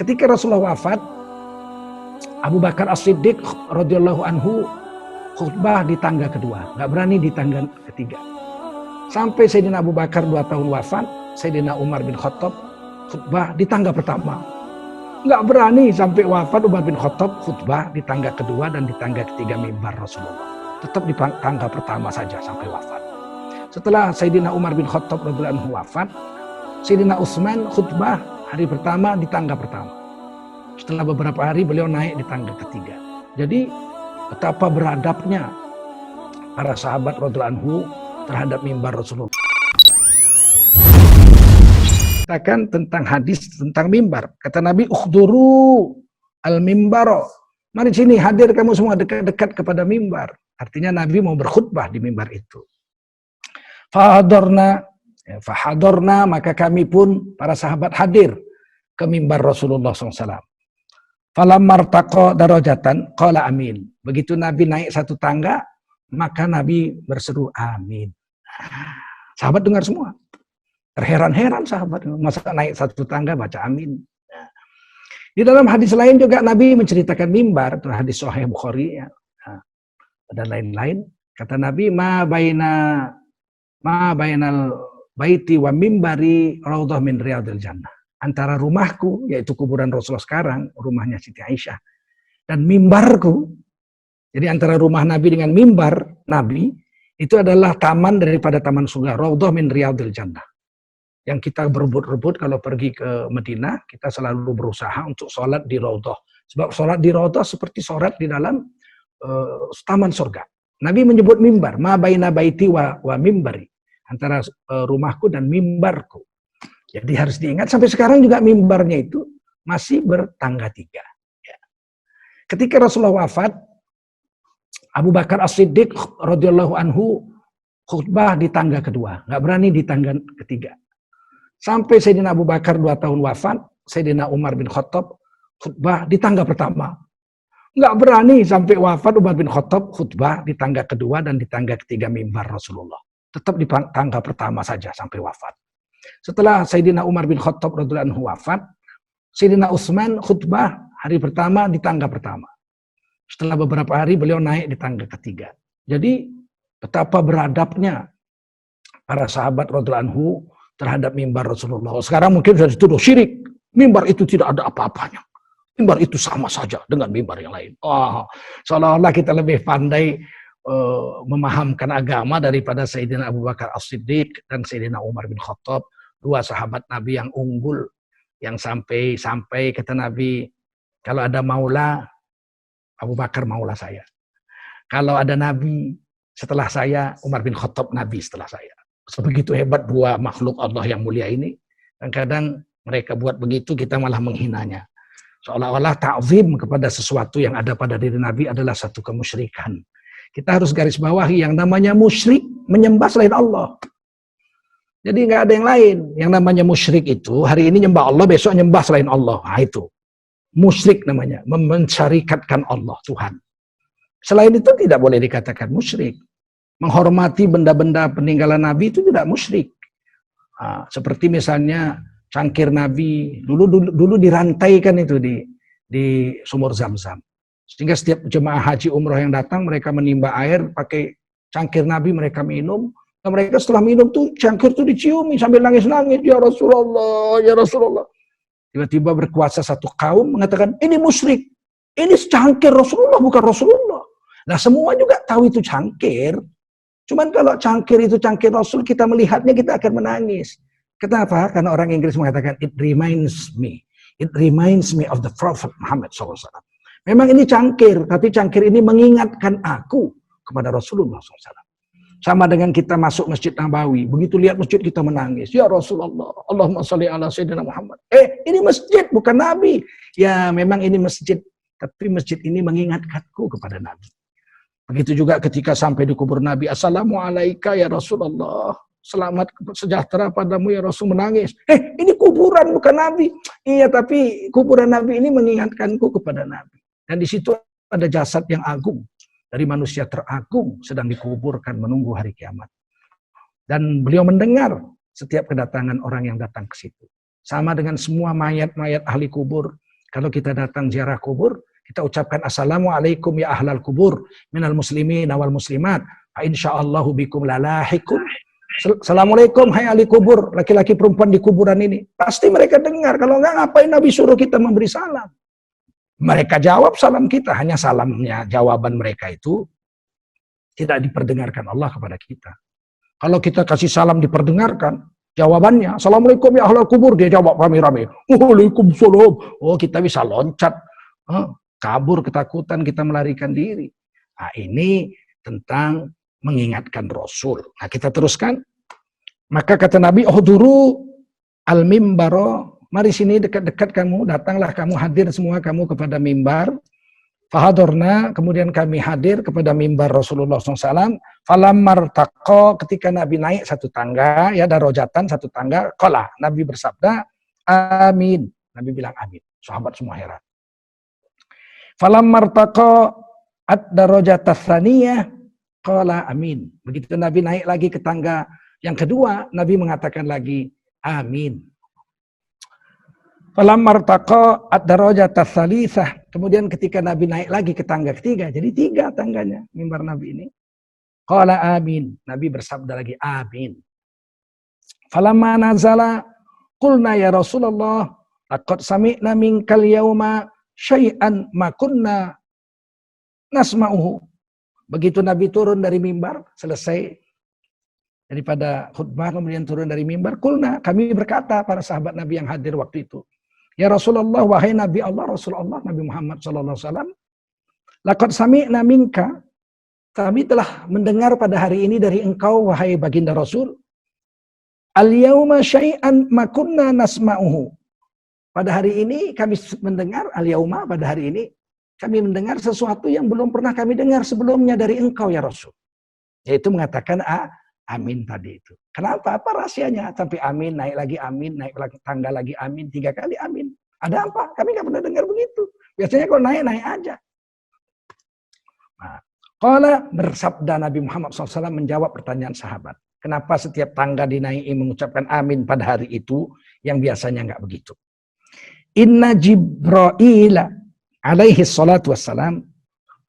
Ketika Rasulullah wafat, Abu Bakar As-Siddiq radhiyallahu anhu khutbah di tangga kedua, nggak berani di tangga ketiga. Sampai Sayyidina Abu Bakar 2 tahun wafat, Sayyidina Umar bin Khattab khutbah di tangga pertama. Nggak berani sampai wafat Umar bin Khattab khutbah di tangga kedua dan di tangga ketiga mimbar Rasulullah. Tetap di tangga pertama saja sampai wafat. Setelah Sayyidina Umar bin Khattab radhiyallahu anhu wafat, Sayyidina Utsman khutbah hari pertama di tangga pertama. Setelah beberapa hari beliau naik di tangga ketiga. Jadi betapa beradabnya para sahabat radhiyallahu anhu terhadap mimbar Rasulullah. Katakan tentang hadis tentang mimbar. Kata Nabi, "Ukhduru al-mimbaro." Mari sini hadir kamu semua dekat-dekat kepada mimbar. Artinya Nabi mau berkhutbah di mimbar itu. Fahadorna, maka kami pun para sahabat hadir ke mimbar Rasulullah SAW. Falam martaqo darajatan qala amin. Begitu Nabi naik satu tangga, maka Nabi berseru amin. Sahabat dengar semua. Terheran-heran sahabat, masa naik satu tangga baca amin. Di dalam hadis lain juga Nabi menceritakan mimbar, itu hadis Sahih Bukhari ya. Dan lain-lain. Kata Nabi, ma bainal baiti wa mimbari raudhah min riyadil jannah. Antara rumahku, yaitu kuburan Rasulullah sekarang, rumahnya Siti Aisyah, dan mimbarku, jadi antara rumah Nabi dengan mimbar Nabi, itu adalah taman daripada taman surga, raudhah min riyadil jannah. Yang kita berebut-rebut kalau pergi ke Madinah, kita selalu berusaha untuk sholat di raudhah. Sebab sholat di raudhah seperti sholat di dalam taman surga. Nabi menyebut mimbar, ma baina baiti wa mimbari, antara rumahku dan mimbarku. Jadi harus diingat, sampai sekarang juga mimbarnya itu masih bertangga 3. Ya. Ketika Rasulullah wafat, Abu Bakar As-Siddiq radhiyallahu anhu khutbah di tangga kedua, nggak berani di tangga ketiga. Sampai Sayyidina Abu Bakar 2 tahun wafat, Sayyidina Umar bin Khattab khutbah di tangga pertama. Nggak berani sampai wafat Umar bin Khattab khutbah di tangga kedua dan di tangga ketiga mimbar Rasulullah. Tetap di tangga pertama saja sampai wafat. Setelah Sayyidina Umar bin Khattab radhiyallahu anhu wafat, Sayyidina Utsman khutbah hari pertama di tangga pertama. Setelah beberapa hari beliau naik di tangga ketiga. Jadi betapa beradabnya para sahabat radhiyallahu anhu terhadap mimbar Rasulullah. Sekarang mungkin sudah dituduh syirik. Mimbar itu tidak ada apa-apanya. Mimbar itu sama saja dengan mimbar yang lain. Seolah-olah kita lebih pandai memahamkan agama daripada Sayyidina Abu Bakar As-Siddiq dan Sayyidina Umar bin Khattab, 2 sahabat Nabi yang unggul, yang sampai kata Nabi, kalau ada maula, Abu Bakar maula saya. Kalau ada Nabi setelah saya, Umar bin Khattab Nabi setelah saya. Sebegitu hebat 2 makhluk Allah yang mulia ini. Dan kadang mereka buat begitu, kita malah menghinanya. Seolah-olah ta'zim kepada sesuatu yang ada pada diri Nabi adalah satu kemusyrikan. Kita harus garis bawahi yang namanya musyrik, menyembah selain Allah. Jadi nggak ada yang lain. Yang namanya musyrik itu, hari ini nyembah Allah, besok nyembah selain Allah. Nah itu. Musyrik namanya, mensyarikatkan Allah, Tuhan. Selain itu tidak boleh dikatakan musyrik. Menghormati benda-benda peninggalan Nabi itu tidak musyrik. Nah, seperti misalnya cangkir Nabi, dulu dirantaikan itu di sumur Zam-Zam. Sehingga setiap jemaah haji umroh yang datang, mereka menimba air pakai cangkir Nabi, mereka minum. Dan mereka setelah minum tuh cangkir itu diciumi sambil nangis-nangis, ya Rasulullah, ya Rasulullah. Tiba-tiba berkuasa satu kaum mengatakan, ini musyrik, ini cangkir Rasulullah bukan Rasulullah. Nah semua juga tahu itu cangkir. Cuman kalau cangkir itu cangkir Rasul, kita melihatnya kita akan menangis. Kenapa? Karena orang Inggris mengatakan, it reminds me of the Prophet Muhammad SAW. Memang ini cangkir, tapi cangkir ini mengingatkan aku kepada Rasulullah SAW. Sama dengan kita masuk Masjid Nabawi, begitu lihat masjid kita menangis. Ya Rasulullah, Allahumma sholli ala Sayyidina Muhammad. Ini masjid, bukan Nabi. Ya memang ini masjid, tapi masjid ini mengingatkanku kepada Nabi. Begitu juga ketika sampai di kubur Nabi, Assalamualaikum ya Rasulullah. Selamat sejahtera padamu ya Rasul, menangis. Ini kuburan bukan Nabi. Iya, tapi kuburan Nabi ini mengingatkanku kepada Nabi. Dan di situ ada jasad yang agung dari manusia teragung sedang dikuburkan menunggu hari kiamat. Dan beliau mendengar setiap kedatangan orang yang datang ke situ. Sama dengan semua mayat-mayat ahli kubur Kalau kita datang ziarah kubur, kita ucapkan assalamualaikum ya ahlal kubur minal muslimin wal muslimat. Insyaallahu bikum lalahikum. Assalamualaikum hai ahli kubur, laki-laki perempuan di kuburan ini. Pasti mereka dengar. Kalau enggak, ngapain Nabi suruh kita memberi salam? Mereka jawab salam kita, hanya salamnya, jawaban mereka itu tidak diperdengarkan Allah kepada kita. Kalau kita kasih salam diperdengarkan, jawabannya, assalamualaikum ya ahlal kubur, dia jawab rame-rame. Waalaikumsalam. Oh, kita bisa loncat, kabur ketakutan, kita melarikan diri. Nah, ini tentang mengingatkan Rasul. Nah, kita teruskan. Maka kata Nabi, duru al-mimbaro, mari sini dekat-dekat kamu, datanglah kamu, hadir semua kamu kepada mimbar. Fahadorna, kemudian kami hadir kepada mimbar Rasulullah SAW. Falamar taqo, ketika Nabi naik satu tangga, ya darajatan satu tangga, qala, Nabi bersabda, amin. Nabi bilang amin. Sahabat semua heran. Falamar taqo ad-darajatas tsaniyah, qala amin. Begitu Nabi naik lagi ke tangga yang kedua, Nabi mengatakan lagi amin. Falamar taqa ad-darajatas tsalisah. Kemudian ketika Nabi naik lagi ke tangga ketiga, jadi 3 tangganya mimbar Nabi ini. Qala amin. Nabi bersabda lagi amin. Falamma nazala qulna ya Rasulullah laqad sami'na minkal yauma syai'an ma kunna nasma'uhu. Begitu Nabi turun dari mimbar, selesai daripada khutbah kemudian turun dari mimbar, qulna, kami berkata para sahabat Nabi yang hadir waktu itu, ya Rasulullah, wahai Nabi Allah, Rasulullah, Nabi Muhammad SAW, laqad sami'na minka, kami telah mendengar pada hari ini dari engkau, wahai baginda Rasul, al-yawma syai'an ma kunna nasma'uhu. Pada hari ini kami mendengar, al-yawma, pada hari ini, kami mendengar sesuatu yang belum pernah kami dengar sebelumnya dari engkau, ya Rasul. Yaitu mengatakan amin tadi itu. Kenapa? Apa rahasianya? Sampai amin, naik lagi amin, naik lagi tangga lagi amin, 3 kali amin. Ada apa? Kami nggak pernah dengar begitu. Biasanya kalau naik aja. Nah, qala, bersabda Nabi Muhammad SAW menjawab pertanyaan sahabat. Kenapa setiap tangga dinaiki mengucapkan amin pada hari itu yang biasanya nggak begitu? Inna Jibril alaihi salatu wassalam,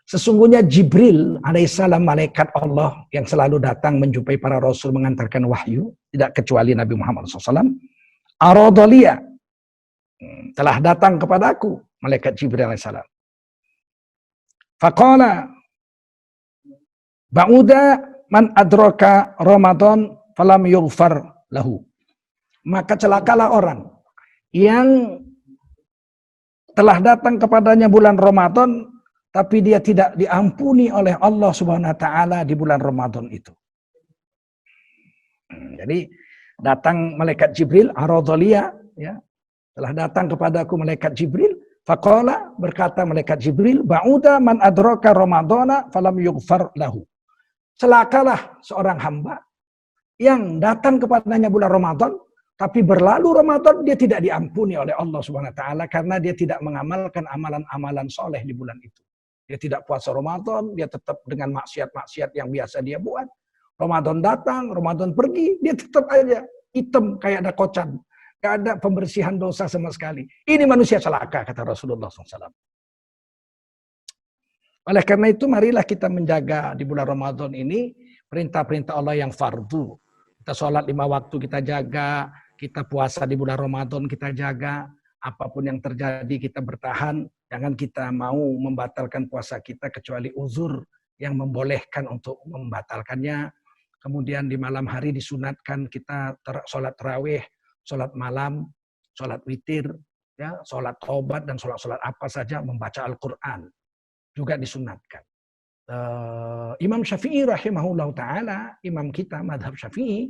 sesungguhnya Jibril alaihissalam, malaikat Allah yang selalu datang menjumpai para rasul mengantarkan wahyu, tidak kecuali Nabi Muhammad SAW, aradaliya, telah datang kepadaku, malaikat Jibril alaihissalam. Faqala, ba'uda man adraka Ramadan falam yughfar lahu. Maka celakalah orang yang telah datang kepadanya bulan Ramadan, tapi dia tidak diampuni oleh Allah Subhanahu wa taala di bulan Ramadan itu. Jadi datang malaikat Jibril, aradaliya, ya. Telah datang kepadaku malaikat Jibril, faqala, berkata malaikat Jibril, ba'uda man adraka Ramadana falam yughfar lahu. Celakalah seorang hamba yang datang kepadanya bulan Ramadan, tapi berlalu Ramadan dia tidak diampuni oleh Allah Subhanahu wa taala karena dia tidak mengamalkan amalan-amalan soleh di bulan itu. Dia tidak puasa Ramadan, dia tetap dengan maksiat-maksiat yang biasa dia buat. Ramadan datang, Ramadan pergi, dia tetap aja hitam kayak ada kocan. Gak ada pembersihan dosa sama sekali. Ini manusia celaka, kata Rasulullah SAW. Oleh karena itu, marilah kita menjaga di bulan Ramadan ini perintah-perintah Allah yang fardu. Kita sholat 5 waktu kita jaga, kita puasa di bulan Ramadan kita jaga, apapun yang terjadi kita bertahan, jangan kita mau membatalkan puasa kita kecuali uzur yang membolehkan untuk membatalkannya. Kemudian di malam hari disunatkan kita sholat tarawih, sholat malam, sholat witir, ya, sholat taubat dan sholat apa saja, membaca Al-Quran juga disunatkan. Imam Syafi'i rahimahullah ta'ala, imam kita madhab Syafi'i,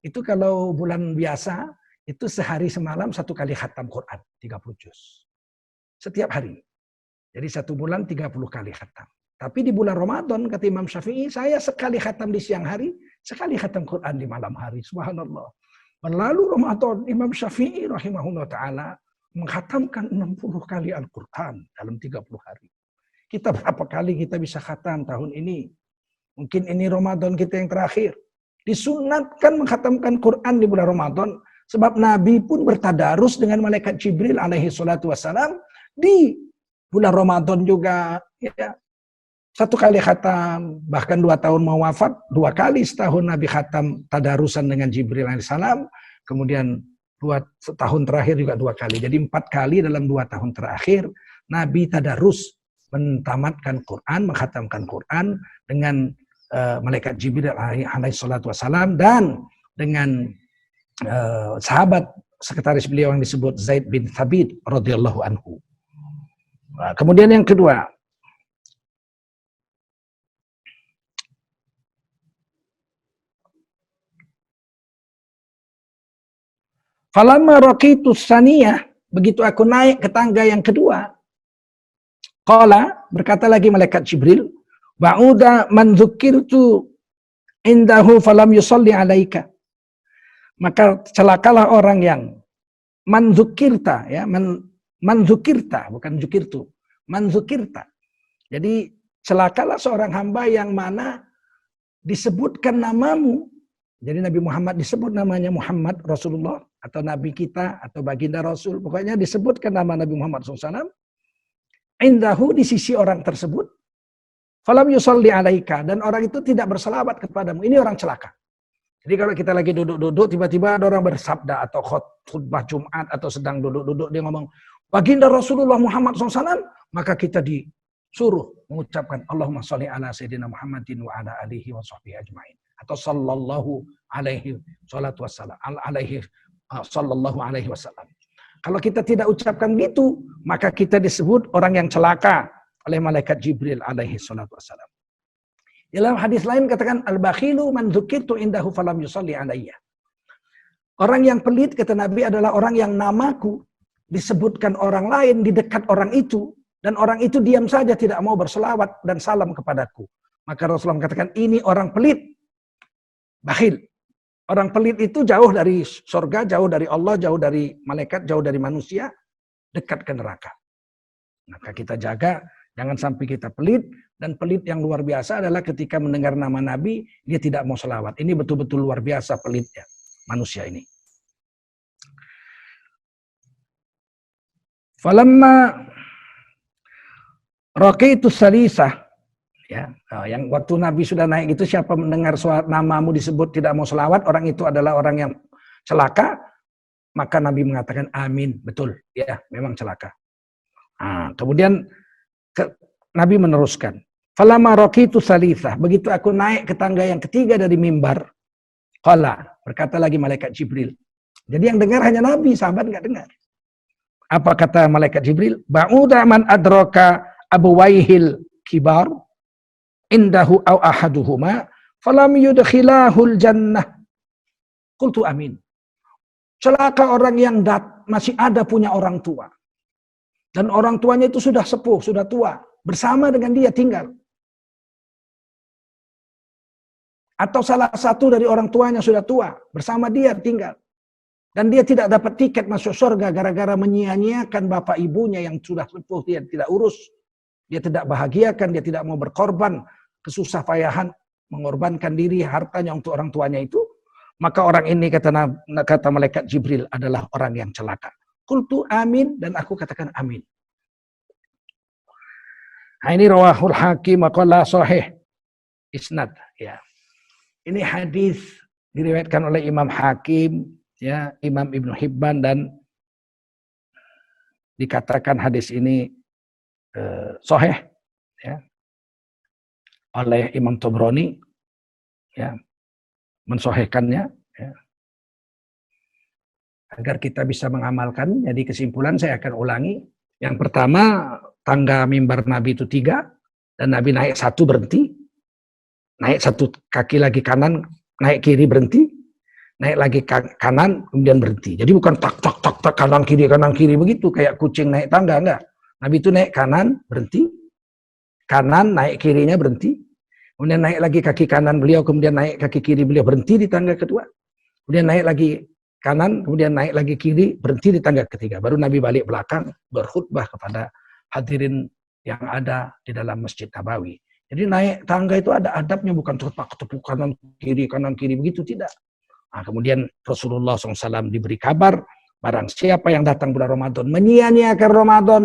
itu kalau bulan biasa, itu sehari semalam 1 kali khatam Quran, 30 juz. Setiap hari. Jadi 1 bulan 30 kali khatam. Tapi di bulan Ramadan, kata Imam Syafi'i, saya sekali khatam di siang hari, sekali khatam Quran di malam hari. Subhanallah. Berlalu Ramadan, Imam Syafi'i rahimahullah ta'ala menghatamkan 60 kali Al-Quran dalam 30 hari. Kita berapa kali kita bisa khatam tahun ini? Mungkin ini Ramadan kita yang terakhir. Disunatkan menghatamkan Quran di bulan Ramadan, sebab Nabi pun bertadarus dengan malaikat Jibril alaihi salatu wassalam, Di bulan Ramadan juga, ya, 1 kali khatam, bahkan 2 tahun mau wafat, 2 kali setahun Nabi khatam tadarusan dengan Jibril alaihissalam, kemudian 2 tahun terakhir juga 2 kali. Jadi 4 kali dalam 2 tahun terakhir Nabi tadarus mentamatkan Quran, menghatamkan Quran dengan malaikat Jibril alaihissalatu wassalam dan dengan sahabat sekretaris beliau yang disebut Zaid bin Thabit radhiyallahu anhu. Nah, kemudian yang kedua, falamma raqitu saniyah, begitu aku naik ke tangga yang kedua, qala, berkata lagi malaikat Jibril, ba'uda man dzukirtu indahu falam yusalli alaika. Maka celakalah orang yang manzukirta, ya, manzukirta, bukan zukirtu, manzukirta. Jadi celakalah seorang hamba yang mana disebutkan namamu. Jadi Nabi Muhammad disebut namanya Muhammad Rasulullah atau Nabi kita atau baginda Rasul. Pokoknya disebutkan nama Nabi Muhammad SAW. Indahu, di sisi orang tersebut. Falam yusalli alaika, dan orang itu tidak berselawat kepadamu. Ini orang celaka. Jadi kalau kita lagi duduk-duduk, tiba-tiba ada orang bersabda atau khutbah Jumat atau sedang duduk-duduk, dia ngomong baginda Rasulullah Muhammad SAW, maka kita disuruh mengucapkan Allahumma sholli ala sayyidina Muhammadin wa ala alihi wa sahbihi ajma'in, atau sallallahu alaihi salatu wassalam alaihi sallallahu alaihi wasallam. Kalau kita tidak ucapkan gitu, maka kita disebut orang yang celaka oleh malaikat Jibril alaihi salatu wassalam. Dalam hadis lain katakan al-bakhilu man dzukirtu indahu falam yusalli alayya. Orang yang pelit, kata Nabi, adalah orang yang namaku disebutkan orang lain di dekat orang itu, dan orang itu diam saja tidak mau berselawat dan salam kepadaku. Maka Rasulullah mengatakan ini orang pelit, bakhil. Orang pelit itu jauh dari surga, jauh dari Allah, jauh dari malaikat, jauh dari manusia, dekat ke neraka. Maka kita jaga jangan sampai kita pelit. Dan pelit yang luar biasa adalah ketika mendengar nama Nabi, dia tidak mau selawat. Ini betul-betul luar biasa pelitnya manusia ini. Falamma raqitu salisah, ya, yang waktu Nabi sudah naik itu, siapa mendengar namamu disebut tidak mau selawat, orang itu adalah orang yang celaka. Maka Nabi mengatakan amin, betul, ya, memang celaka. Nah, kemudian Nabi meneruskan, falamma raqitu salisah, begitu aku naik ke tangga yang ketiga dari mimbar, qala, berkata lagi malaikat Jibril. Jadi yang dengar hanya Nabi, sahabat enggak dengar. Apa kata malaikat Jibril? Ba'uda man adraka abuwaihil kibar indahu au ahaduhuma falam yudkhilahul jannah. Qultu amin. Celaka orang yang masih ada punya orang tua. Dan orang tuanya itu sudah sepuh, sudah tua. Bersama dengan dia tinggal. Atau salah satu dari orang tuanya sudah tua, bersama dia tinggal. Dan dia tidak dapat tiket masuk surga gara-gara menyia-nyiakan bapak ibunya yang sudah sepuh, dia tidak urus. Dia tidak bahagiakan, dia tidak mau berkorban, kesusah payahan, mengorbankan diri, hartanya untuk orang tuanya itu. Maka orang ini, kata malaikat Jibril, adalah orang yang celaka. Qultu amin, dan aku katakan amin. Nah, ini rawahul Hakim maqala sahih isnad, ya. Ini hadis diriwayatkan oleh Imam Hakim, ya, Imam Ibnu Hibban, dan dikatakan hadis ini sahih, ya, oleh Imam Tabrani, ya, mensahihkannya, ya. Agar kita bisa mengamalkan. Jadi kesimpulan saya akan ulangi. Yang pertama, tangga mimbar Nabi itu 3, dan Nabi naik 1 berhenti, naik 1 kaki lagi kanan, naik kiri berhenti, naik lagi kanan kemudian berhenti. Jadi bukan tak tak tak tak kanan kiri begitu kayak kucing naik tangga, enggak. Nabi itu naik kanan berhenti, kanan naik kirinya berhenti, kemudian naik lagi kaki kanan beliau, kemudian naik kaki kiri beliau berhenti di tangga kedua, kemudian naik lagi kanan, kemudian naik lagi kiri, berhenti di tangga ketiga. Baru Nabi balik belakang berkhutbah kepada hadirin yang ada di dalam Masjid Nabawi. Jadi naik tangga itu ada adabnya, bukan tepuk kanan kiri begitu, tidak. Nah, kemudian Rasulullah SAW diberi kabar, barang siapa yang datang bulan Ramadan menyia-nyiakan Ramadan,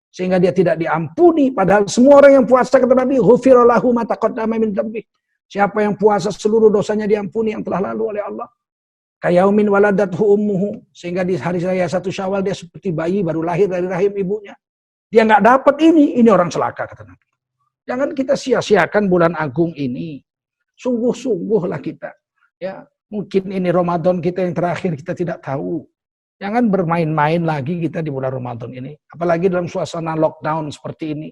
sehingga dia tidak diampuni. Padahal semua orang yang puasa, kata Nabi, ghufira lahu ma taqaddama min dzambi. Siapa yang puasa seluruh dosanya diampuni yang telah lalu oleh Allah. Kayaumin waladathu ummuhu, sehingga di hari raya 1 Syawal dia seperti bayi baru lahir dari rahim ibunya. Dia nggak dapat ini orang celaka, kata Nabi. Jangan kita sia-siakan bulan agung ini. Sungguh-sungguhlah kita. Ya, mungkin ini Ramadan kita yang terakhir, kita tidak tahu. Jangan bermain-main lagi kita di bulan Ramadan ini. Apalagi dalam suasana lockdown seperti ini.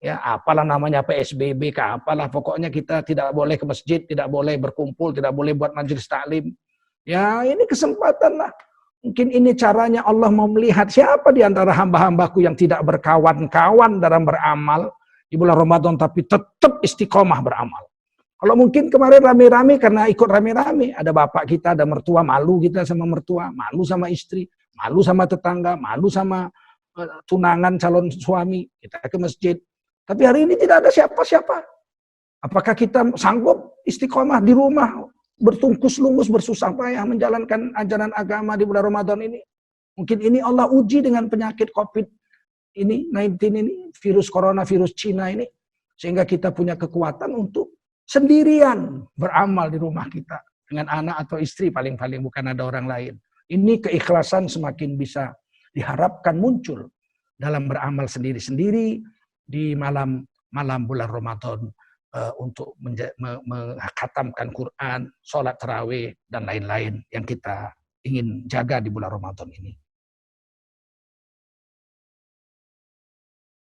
Ya, apalah namanya PSBB, apalah pokoknya kita tidak boleh ke masjid, tidak boleh berkumpul, tidak boleh buat majelis taklim. Ya, ini kesempatan lah. Mungkin ini caranya Allah mau melihat siapa di antara hamba-hambaku yang tidak berkawan-kawan dalam beramal di bulan Ramadan tapi tetap istiqomah beramal. Kalau mungkin kemarin rame-rame karena ikut rame-rame, ada bapak kita, ada mertua, malu kita sama mertua, malu sama istri, malu sama tetangga, malu sama tunangan calon suami, kita ke masjid. Tapi hari ini tidak ada siapa-siapa. Apakah kita sanggup istiqomah di rumah, bertungkus-lungus, bersusah payah menjalankan ajaran agama di bulan Ramadan ini? Mungkin ini Allah uji dengan penyakit COVID ini, 19 ini, virus corona, virus Cina ini, sehingga kita punya kekuatan untuk sendirian beramal di rumah kita dengan anak atau istri, paling-paling bukan ada orang lain. Ini keikhlasan semakin bisa diharapkan muncul dalam beramal sendiri-sendiri di malam bulan Ramadan untuk menghatamkan Quran, sholat tarawih dan lain-lain yang kita ingin jaga di bulan Ramadan ini.